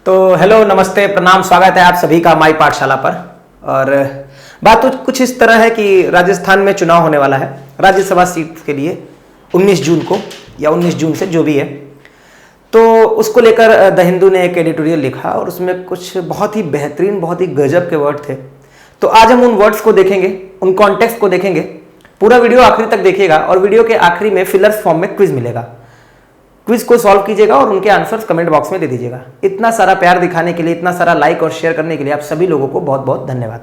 तो हेलो, नमस्ते, प्रणाम, स्वागत है आप सभी का माई पाठशाला पर। और बात तो कुछ इस तरह है कि राजस्थान में चुनाव होने वाला है राज्यसभा सीट के लिए 19 जून को, या 19 जून से जो भी है। तो उसको लेकर द हिंदू ने एक एडिटोरियल लिखा और उसमें कुछ बहुत ही बेहतरीन, बहुत ही गजब के वर्ड थे। तो आज हम उन वर्ड्स को देखेंगे, उन कॉन्टेक्स्ट को देखेंगे। पूरा वीडियो आखिरी तक देखिएगा और वीडियो के आखिरी में फिलर्स फॉर्म में क्विज मिलेगा। क्विज को सॉल्व कीजिएगा और उनके आंसर्स कमेंट बॉक्स में दे दीजिएगा। इतना सारा प्यार दिखाने के लिए, इतना सारा लाइक और शेयर करने के लिए आप सभी लोगों को बहुत बहुत धन्यवाद।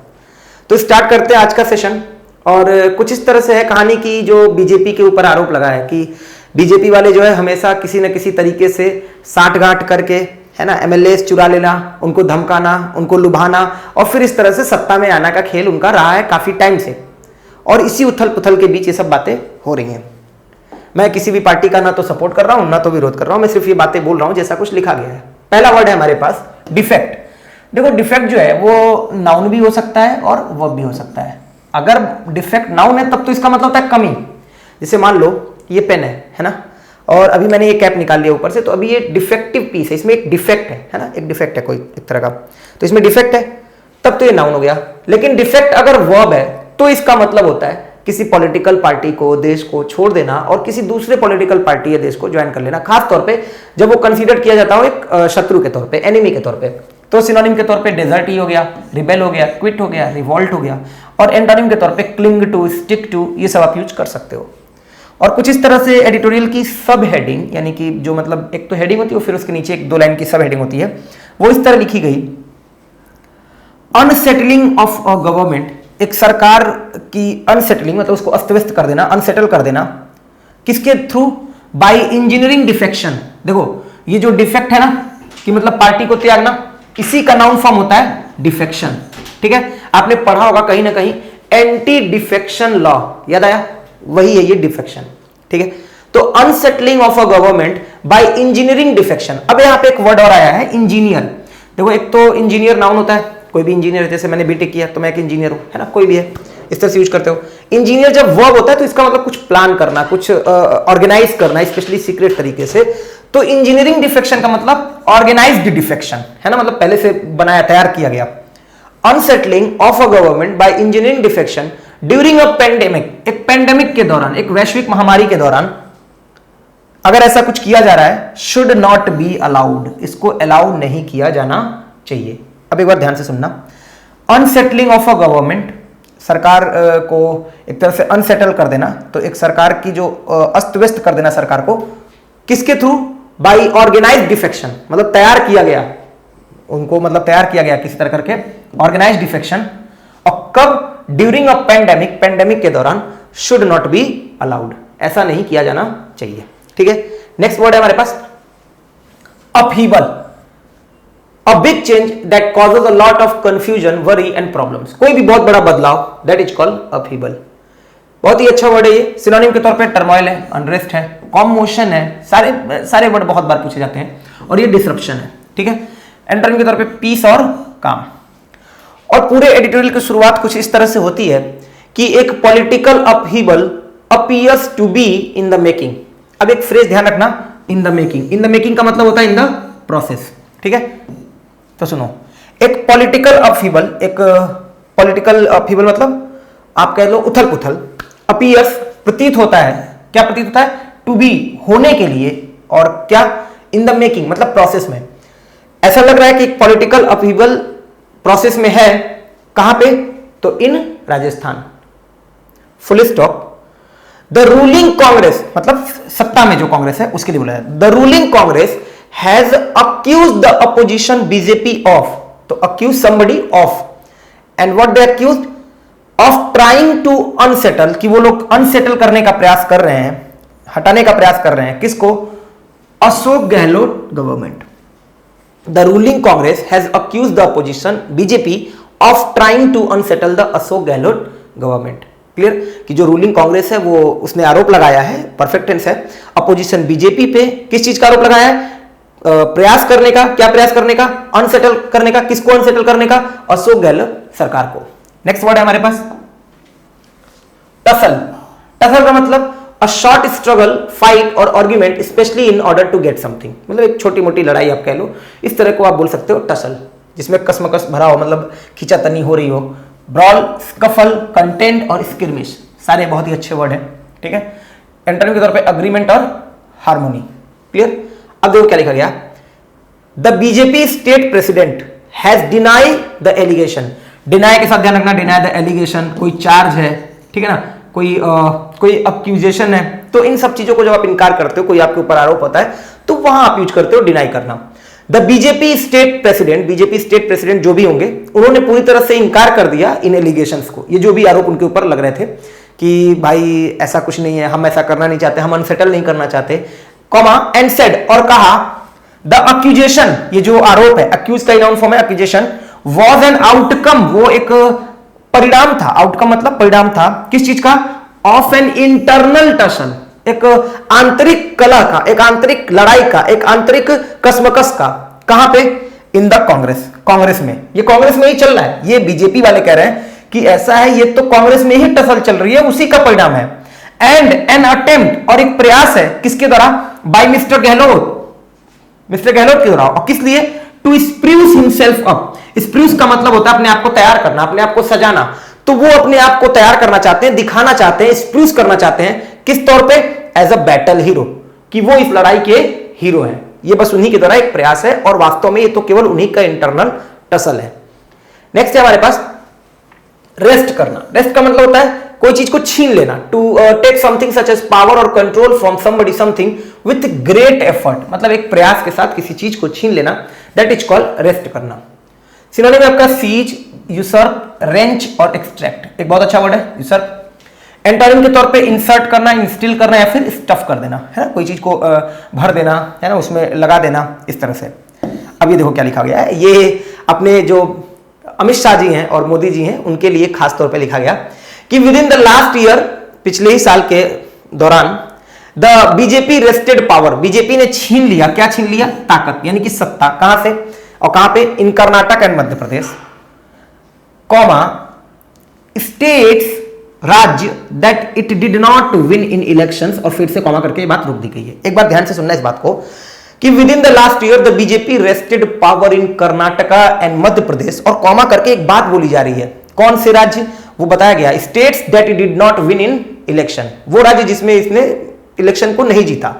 तो स्टार्ट करते हैं आज का सेशन। और कुछ इस तरह से है कहानी की, जो बीजेपी के ऊपर आरोप लगा है कि बीजेपी वाले जो है हमेशा किसी न किसी तरीके से साठगांठ करके, है ना, एमएलए चुरा लेना, उनको धमकाना, उनको लुभाना और फिर इस तरह से सत्ता में आना का खेल उनका रहा है काफी टाइम से। और इसी उथल पुथल के बीच ये सब बातें हो रही हैं। मैं किसी भी पार्टी का ना तो सपोर्ट कर रहा हूं ना तो विरोध कर रहा हूं, मैं सिर्फ ये बातें बोल रहा हूं जैसा कुछ लिखा गया है। पहला वर्ड है हमारे पास डिफेक्ट। देखो, डिफेक्ट जो है वो नाउन भी हो सकता है और वर्ब भी हो सकता है। अगर डिफेक्ट नाउन है तब तो इसका मतलब होता है कमी। जैसे मान लो ये पेन है ना, और अभी मैंने ये कैप निकाल लिया ऊपर से, तो अभी ये डिफेक्टिव पीस है, इसमें एक डिफेक्ट है ना, एक डिफेक्ट है कोई एक तरह का, तो इसमें डिफेक्ट है, तब तो ये नाउन हो गया। लेकिन डिफेक्ट अगर वर्ब है तो इसका मतलब होता है किसी पॉलिटिकल पार्टी को, देश को छोड़ देना और किसी दूसरे पॉलिटिकल पार्टी या देश को ज्वाइन कर लेना, खास तौर पे जब वो कंसीडर किया जाता हो एक शत्रु के तौर पे, एनिमी के तौर पे। तो सिनोनिम के तौर पे डेजर्ट ही हो गया, रिबेल हो गया, क्विट हो गया, रिवॉल्ट हो गया, और एंटोनिम के तौर पे क्लिंग टू, स्टिक टू, ये सब आप यूज कर सकते हो। और कुछ इस तरह से एडिटोरियल की सब हेडिंग, यानी कि जो मतलब एक तो हेडिंग होती है फिर उसके नीचे एक दो लाइन की सब हेडिंग होती है, वो इस तरह लिखी गई, अनसेटलिंग ऑफ अ गवर्नमेंट। एक सरकार की अनसेटलिंग मतलब उसको अस्त व्यस्त कर देना, अनसेटल कर देना, किसके थ्रू? Bye engineering defection. देखो, ये जो डिफेक्ट है ना, कि मतलब पार्टी को त्यागना, इसी का नाउन फॉर्म होता है डिफेक्शन। ठीक है, आपने पढ़ा होगा कहीं ना कहीं एंटी डिफेक्शन लॉ, याद आया? वही है ये डिफेक्शन। ठीक है, तो unsettling of a government by engineering defection. अब यहां पे एक वर्ड और आया है, इंजीनियर। देखो, एक तो इंजीनियर नाउन होता है, कोई भी इंजीनियर, जैसे मैंने बीटेक किया तो मैं एक इंजीनियर हूं, है ना, कोई भी है, इस तरह से यूज करते हो। इंजीनियर जब वर्ब होता है तो इसका मतलब कुछ प्लान करना, कुछ ऑर्गेनाइज करना, स्पेशली सीक्रेट तरीके से। तो इंजीनियरिंग डिफेक्शन का मतलब ऑर्गेनाइज्ड डिफेक्शन, है ना, मतलब पहले से बनाया, तैयार किया गया। Unsettling of a government by engineering defection during a pandemic. एक पेंडेमिक के दौरान, एक वैश्विक महामारी के दौरान अगर ऐसा कुछ किया जा रहा है, शुड नॉट बी अलाउड, इसको अलाउ नहीं किया जाना चाहिए। अब एक बार ध्यान से सुनना, अनसेटलिंग ऑफ अ गवर्नमेंट, सरकार को एक तरह से अनसेटल कर देना, तो एक सरकार की जो अस्त व्यस्त कर देना सरकार को, किसके थ्रू? बाय ऑर्गेनाइज्ड डिफेक्शन, मतलब तैयार किया गया, उनको मतलब तैयार किया गया किसी तरह करके, ऑर्गेनाइज्ड डिफेक्शन। और कब? ड्यूरिंग अ पेंडेमिक, पेंडेमिक के दौरान, शुड नॉट बी अलाउड, ऐसा नहीं किया जाना चाहिए। ठीक है, नेक्स्ट वर्ड है हमारे पास अपहीबल। A big change that causes a lot of confusion, worry and problems. कोई भी बहुत बड़ा बदलाव, that is called upheaval. बहुत ही अच्छा वर्ड है ये। सिनोनिम के तौर पे टर्मोइल है, अनरेस्ट है, कॉमोशन है, सारे वर्ड बहुत बार पूछे जाते हैं। और ये डिसरप्शन है। ठीक है, एंटोनिम के तौर पे पीस और काम। और पूरे एडिटोरियल की शुरुआत कुछ इस तरह से होती है कि एक political upheaval appears to be in the making. अब एक फ्रेज ध्यान रखना, in the making. In the making का मतलब होता है इन द प्रोसेस। ठीक है, तो सुनो, एक पॉलिटिकल अपहीबल, एक पॉलिटिकल अपहीबल मतलब आप कह लो उथल पुथल। अपीयर्स प्रतीत होता है, क्या प्रतीत होता है? टू बी, होने के लिए, और क्या? इन द मेकिंग मतलब प्रोसेस में। ऐसा लग रहा है कि एक पॉलिटिकल अपहीबल प्रोसेस में है, कहां पे? तो in Rajasthan, full stop. The ruling Congress मतलब सत्ता में जो कांग्रेस है उसके लिए बोला है। The ruling Congress has accused the opposition BJP of, तो accuse somebody of, and what they accused of trying to unsettle, कि वो लोग unsettle करने का प्रयास कर रहे हैं, हटाने का प्रयास कर रहे हैं, किसको? Ashok Gehlot government. The ruling Congress has accused the opposition BJP of trying to unsettle the Ashok Gehlot government. Clear? कि जो रूलिंग कांग्रेस है वो उसने आरोप लगाया है, परफेक्ट टेंस है, अपोजिशन बीजेपी पे किस चीज का आरोप लगाया है? प्रयास करने का। क्या प्रयास करने का? अनसेटल करने का। किसको अनसेटल करने का? अशोक गहलोत सरकार को। नेक्स्ट वर्ड है हमारे पास टसल। टसल का मतलब अ शॉर्ट स्ट्रगल, फाइट और argument specially in order to get something, मतलब एक छोटी मोटी लड़ाई आप कह लो, इस तरह को आप बोल सकते हो टसल, जिसमें कसमकस भरा हो, मतलब खींचातनी हो रही हो। ब्रॉल, स्कफल, कंटेंट और स्किर्मिश, सारे बहुत ही अच्छे वर्ड हैं, ठीक है। एंटोनिम के तौर पे अग्रीमेंट और हार्मोनी, क्लियर। अब देखो क्या लिखा गया, the BJP state president has deny the allegation. Deny के साथ ध्यान रखना, डिनाई द एलिगेशन, कोई चार्ज है, ठीक है ना, कोई अक्यूजेशन है, तो इन सब चीजों को जब आप इनकार करते हो, कोई आपके ऊपर आरोप होता है, तो वहां आप यूज करते हो डिनाई करना। द बीजेपी स्टेट प्रेसिडेंट जो भी होंगे, उन्होंने पूरी तरह से इनकार कर दिया इन एलिगेशंस को, ये जो भी आरोप उनके ऊपर लग रहे थे कि भाई ऐसा कुछ नहीं है, हम ऐसा करना नहीं चाहते, हम अनसेटल नहीं करना चाहते, कॉमा, एंड सेड, और कहा, द अक्यूजेशन, ये जो आरोप है, अक्यूज का नाउन फॉर्म है अक्यूजेशन, वॉज एन आउटकम, वो एक परिणाम था, आउटकम मतलब परिणाम था, किस चीज का, ऑफ एन इंटरनल टसल, एक आंतरिक कला का, एक आंतरिक लड़ाई का, एक आंतरिक कसमकस का, कहां पे, इन द कांग्रेस में, ये कांग्रेस में ही चल रहा है, ये बीजेपी वाले कह रहे हैं कि ऐसा है, ये तो कांग्रेस में ही टसल चल रही है, उसी का परिणाम है। एंड एन अटेम्प्ट, और एक प्रयास है, किसके द्वारा, बाय मिस्टर गहलोत के द्वारा, और किस लिए, to spruce himself up. Spruce का मतलब होता है अपने आप को तैयार करना, अपने आप को सजाना, तो वो अपने आप को तैयार करना चाहते हैं, दिखाना चाहते हैं, स्प्रूस करना चाहते हैं, किस तौर पे, एज अ बैटल हीरो, कि वो इस लड़ाई के हीरो हैं। ये बस उन्हीं के द्वारा एक प्रयास है, और वास्तव में ये तो केवल उन्हीं का इंटरनल टसल है। नेक्स्ट है हमारे पास रेस्ट करना। रेस्ट का मतलब होता है कोई चीज को छीन लेना, to take something such as power और control from somebody something with great effort, मतलब एक प्रयास के साथ किसी चीज को छीन लेना, दैट इज कॉल्ड रेस्ट करना। सिनोनिम में आपका सीज, यूसर्प, रेंच और एक्सट्रैक्ट, एक बहुत अच्छा वर्ड है यूसर्प। एंटोनिम के तौर पे इंसर्ट करना, इंस्टिल करना या फिर स्टफ कर देना, है ना, कोई चीज को भर देना, है ना, उसमें लगा देना, इस तरह से। अब ये देखो क्या लिखा गया है, ये अपने जो अमित शाह जी हैं और मोदी जी हैं, उनके लिए खास तौर पे लिखा गया कि within the last year, पिछले ही साल के दौरान, the BJP wrested power, BJP ने छीन लिया, क्या छीन लिया, ताकत, यानी कि सत्ता, कहां से और कहां पे, in Karnataka and Madhya Pradesh, comma, states, राज्य, that it did not win in elections, और फिर से कॉमा करके ये बात रोक दी गई है। एक बार ध्यान से सुनना इस बात को, कि within the last year the BJP wrested power in Karnataka and Madhya Pradesh, और कॉमा करके एक बात बोली जा रही है, कौन से राज्य, वो बताया गया, states that it did not win in election, वो राज्य जिसमें इसने इलेक्शन को नहीं जीता,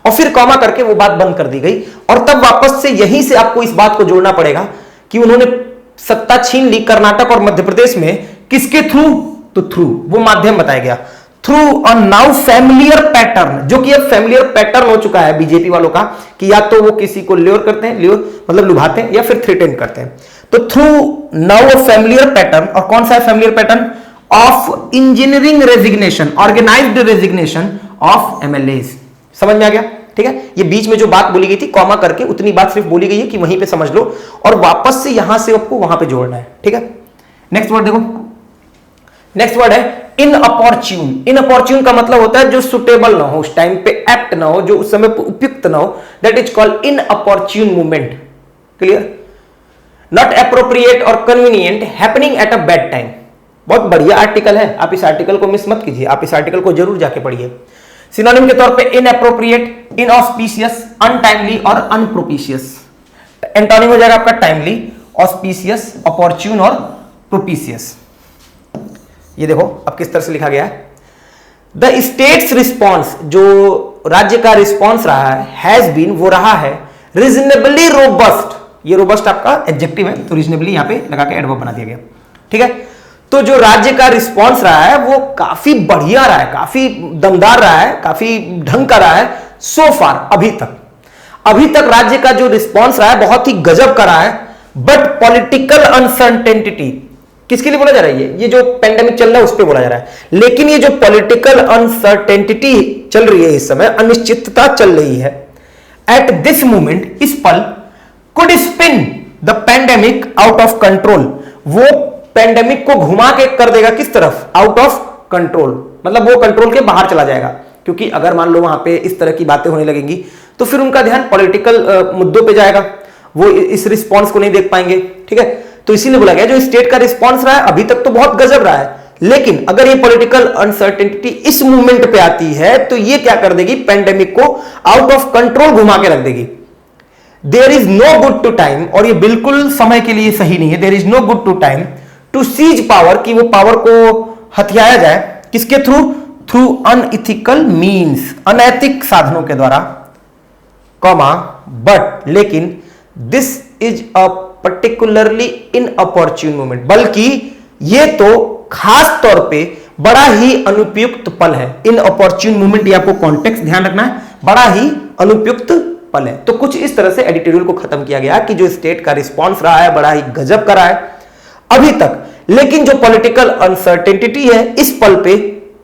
और फिर कॉमा करके वो बात बंद कर दी गई। और तब वापस से यहीं से आपको इस बात को जोड़ना पड़ेगा कि उन्होंने सत्ता छीन ली कर्नाटक और मध्य प्रदेश में, किसके थ्रू, तो थ्रू, वो माध्यम बताया गया, through a now familiar pattern, जो कि अब फैमिलियर पैटर्न हो चुका है बीजेपी वालों का, कि या तो वो किसी को ल्योर करते हैं, ल्योर मतलब लुभाते हैं, या फिर थ्रेटन करते हैं। तो through now a familiar pattern, और कौन सा है familiar pattern, of engineering resignation, organised resignation of MLAs. समझ में आ गया, ठीक है। ये बीच में जो बात बोली गई थी कॉमा करके, उतनी बात सिर्फ बोली गई है कि वहीं पे समझ लो, और वापस से यहां से आपको वहां पे जोड़ना है, ठीक है। नेक्स्ट वर्ड देखो, नेक्स्ट वर्ड है इनअपॉर्च्यून। इनअपॉर्च्यून का मतलब होता है जो सुटेबल ना हो, उस टाइम पे एप्ट ना हो, जो उस समय पे उपयुक्त ना हो, that is called inopportune movement, clear. Not appropriate और convenient, happening at a bad time. बहुत बढ़िया आर्टिकल है, आप इस आर्टिकल को मिस मत कीजिए, आप इस आर्टिकल को जरूर जाके पढ़िए। सिनोनिम के तौर पे इनएप्रोप्रिएट, इनऑस्पिशियस, अनटाइमली और अनप्रोपिशियस। एंटोनिम हो जाएगा आपका टाइमली, ऑस्पिशियस, अपॉर्च्यून और प्रोपिशियस। ये देखो अब किस तरह से लिखा गया है, द स्टेट्स रिस्पॉन्स, जो राज्य का रिस्पॉन्स रहा है, हैज बीन, वो रहा है, रीजनेबली रोबस्ट, ये रोबस्ट आपका एडजेक्टिव है, तो रीजनेबली यहां पे लगा के एडवर्ब बना दिया गया, ठीक है। तो जो राज्य का रिस्पॉन्स रहा है वो काफी बढ़िया रहा है, काफी दमदार रहा है, काफी ढंग का रहा है, सो फार, अभी तक राज्य का जो रिस्पॉन्स रहा है बहुत ही गजब का रहा है। बट पॉलिटिकल अनसर्टेनिटी, किसके लिए बोला जा रहा है, ये जो पेंडेमिक चल रहा है उस पर बोला जा रहा है, लेकिन ये जो पॉलिटिकल अनसर्टेनिटी चल रही है इस समय, अनिश्चितता चल रही है, एट दिस मोमेंट, इस पल, could spin the pandemic out of control, वो पेंडेमिक को घुमा के कर देगा किस तरफ, आउट ऑफ कंट्रोल, मतलब वो कंट्रोल के बाहर चला जाएगा। क्योंकि अगर मान लो वहां पे इस तरह की बातें होने लगेंगी तो फिर उनका ध्यान पॉलिटिकल मुद्दों पे जाएगा, वो इस रिस्पॉन्स को नहीं देख पाएंगे, ठीक है। तो इसीलिए बोला गया जो स्टेट का रिस्पॉन्स रहा है अभी तक तो बहुत गजब रहा है, लेकिन अगर ये पॉलिटिकल अनसर्टेनिटी इस मूवमेंट पे आती है तो ये क्या कर देगी, पेंडेमिक को आउट ऑफ कंट्रोल घुमा के रख देगी। There is no good to time, और ये बिल्कुल समय के लिए सही नहीं है, there is no good to time to seize power, कि वो पावर को हथियाया जाए, किसके थ्रू, थ्रू अनइथिकल मीन्स, अनैतिक साधनों के द्वारा, कॉमा बट लेकिन this is a particularly inopportune moment, बल्कि ये तो खास तौर पे बड़ा ही अनुपयुक्त पल है। इनअपॉर्चुन मोमेंट, ये आपको कॉन्टेक्स्ट ध्यान रखना है, बड़ा ही अनुपयुक्त पल है। तो कुछ इस तरह से एडिटोरियल को खत्म किया गया कि जो स्टेट का रिस्पॉन्स रहा है बड़ा ही गजब का रहा है अभी तक, लेकिन जो पॉलिटिकल अनसर्टेनिटी है इस पल पे,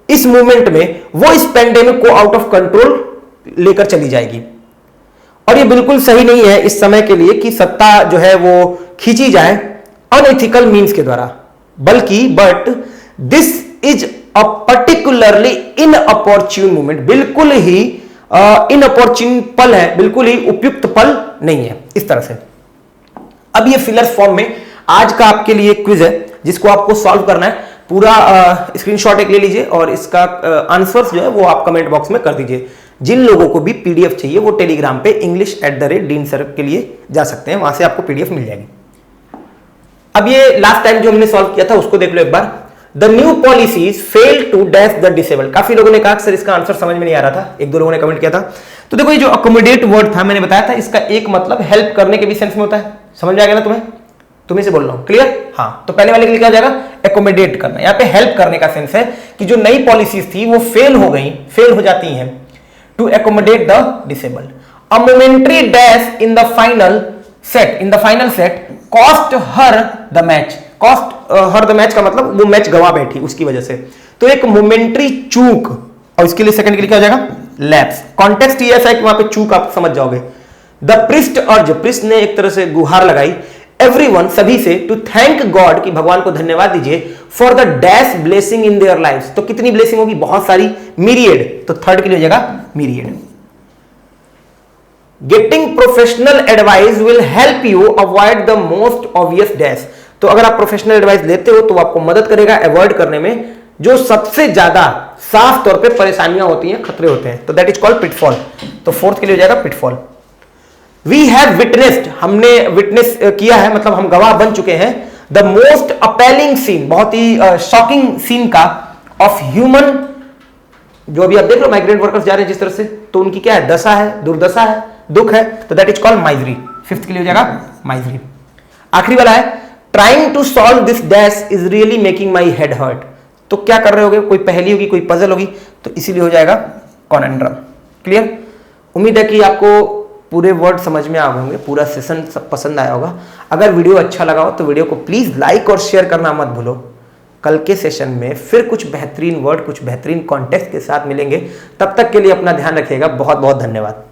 इस मूवमेंट में, वो इस पेंडेमिक को आउट ऑफ कंट्रोल लेकर चली जाएगी। और ये बिल्कुल सही नहीं है इस समय के लिए कि सत्ता जो है वो खींची जाए अनएथिकल मीन्स के द्वारा, बल्कि but this is a particularly inopportune movement, बिल्कुल ही इनअपॉर्चुन पल है, बिल्कुल ही उपयुक्त पल नहीं है, इस तरह से। अब ये फिलर्स फॉर्म में आज का आपके लिए क्विज है जिसको आपको सॉल्व करना है। पूरा स्क्रीनशॉट एक ले लीजिए और इसका आंसर्स जो है वो आप कमेंट बॉक्स में कर दीजिए। जिन लोगों को भी पीडीएफ चाहिए वो टेलीग्राम पे English@Dean Sir के लिए जा सकते हैं, वहां से आपको पीडीएफ मिल जाएगी। अब ये लास्ट टाइम जो हमने सॉल्व किया था उसको देख लो एक बार। The new policies fail to dash the disabled. काफी लोगों ने कहा सर इसका आंसर समझ में नहीं आ रहा था, एक दो लोगों ने कमेंट किया था। तो देखो ये जो अकोमोडेट वर्ड था मैंने बताया था, इसका एक मतलब हेल्प करने के भी सेंस में होता है। समझ में आ गया ना तुम्हें से बोल रहा हूं, क्लियर? हाँ, तो पहले वाले के लिए क्या हो जाएगा, एकोमोडेट करना। यहाँ पे हेल्प करने का सेंस है कि जो नई पॉलिसीज थी वो फेल हो जाती हैं, to accommodate the disabled. A momentary dash in the final set cost her the match. Cost her the match का मतलब वो मैच गवा बैठी उसकी वजह से, तो एक मोमेंटरी चूक, और इसके लिए सेकंड के लिए क्या हो जाएगा, लैप्स। कॉन्टेक्स्ट ये ऐसा है कि वहां पे चूक आप समझ जाओगे। द प्रिस्ट अर्ज, प्रिस्ट ने एक तरह से गुहार लगाई, एवरीवन, सभी से, टू थैंक गॉड, कि भगवान को धन्यवाद दीजिए, for the dash blessing in their lives. तो कितनी ब्लेसिंग होगी, बहुत सारी, मीरियड, तो थर्ड के लिए हो जाएगा myriad. Getting professional advice will help you avoid the most obvious dash. तो अगर आप प्रोफेशनल एडवाइस लेते हो तो आपको मदद करेगा अवॉइड करने में जो सबसे ज्यादा साफ तौर पे परेशानियां होती हैं, खतरे होते हैं, तो दैट इज कॉल्ड पिटफॉल। तो फोर्थ के लिए हो जाएगा पिटफॉल। वी हैव विटनेस्ड, हमने विटनेस किया है, मतलब हम गवाह बन चुके हैं, द मोस्ट अपीलिंग सीन, बहुत ही शॉकिंग सीन का, ऑफ ह्यूमन, जो अभी आप देख लो माइग्रेंट वर्कर्स जा रहे हैं जिस तरह से, तो उनकी क्या है, दशा है, दुर्दशा है, दुख है, तो that is called misery. Fifth के लिए हो जाएगा माइजरी। आखिरी वाला है, trying to solve this dash is really making my head hurt. तो क्या कर रहे होगे, कोई पहेली होगी, कोई पजल होगी, तो इसीलिए हो जाएगा कॉनंड्रम। क्लियर? उम्मीद है कि आपको पूरे वर्ड समझ में आ गए होंगे, पूरा सेशन सब पसंद आया होगा। अगर वीडियो अच्छा लगा हो तो वीडियो को प्लीज लाइक और शेयर करना मत भूलो। कल के सेशन में फिर कुछ बेहतरीन वर्ड, कुछ बेहतरीन कॉन्टेक्स्ट के साथ मिलेंगे। तब तक के लिए अपना ध्यान रखिएगा। बहुत बहुत धन्यवाद।